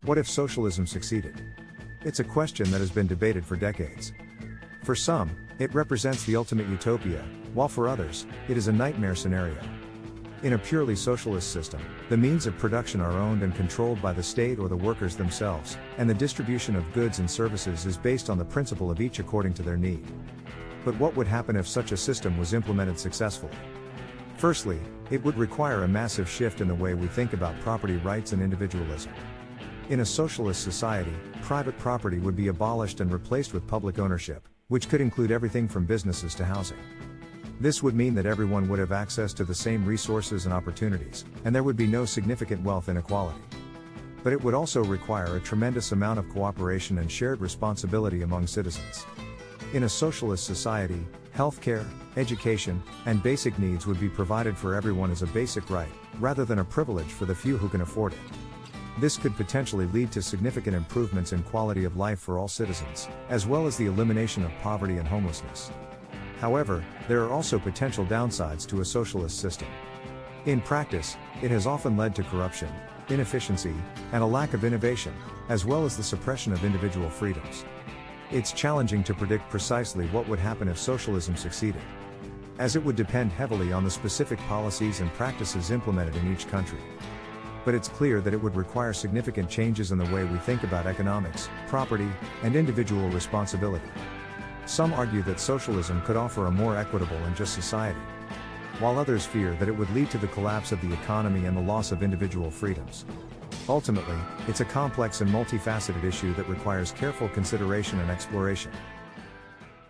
What if socialism succeeded? It's a question that has been debated for decades. For some, it represents the ultimate utopia, while for others, it is a nightmare scenario. In a purely socialist system, the means of production are owned and controlled by the state or the workers themselves, and the distribution of goods and services is based on the principle of each according to their need. But what would happen if such a system was implemented successfully? Firstly, it would require a massive shift in the way we think about property rights and individualism. In a socialist society, private property would be abolished and replaced with public ownership, which could include everything from businesses to housing. This would mean that everyone would have access to the same resources and opportunities, and there would be no significant wealth inequality. But it would also require a tremendous amount of cooperation and shared responsibility among citizens. In a socialist society, healthcare, education, and basic needs would be provided for everyone as a basic right, rather than a privilege for the few who can afford it. This could potentially lead to significant improvements in quality of life for all citizens, as well as the elimination of poverty and homelessness. However, there are also potential downsides to a socialist system. In practice, it has often led to corruption, inefficiency, and a lack of innovation, as well as the suppression of individual freedoms. It's challenging to predict precisely what would happen if socialism succeeded, as it would depend heavily on the specific policies and practices implemented in each country. But it's clear that it would require significant changes in the way we think about economics, property, and individual responsibility. Some argue that socialism could offer a more equitable and just society, while others fear that it would lead to the collapse of the economy and the loss of individual freedoms. Ultimately, it's a complex and multifaceted issue that requires careful consideration and exploration.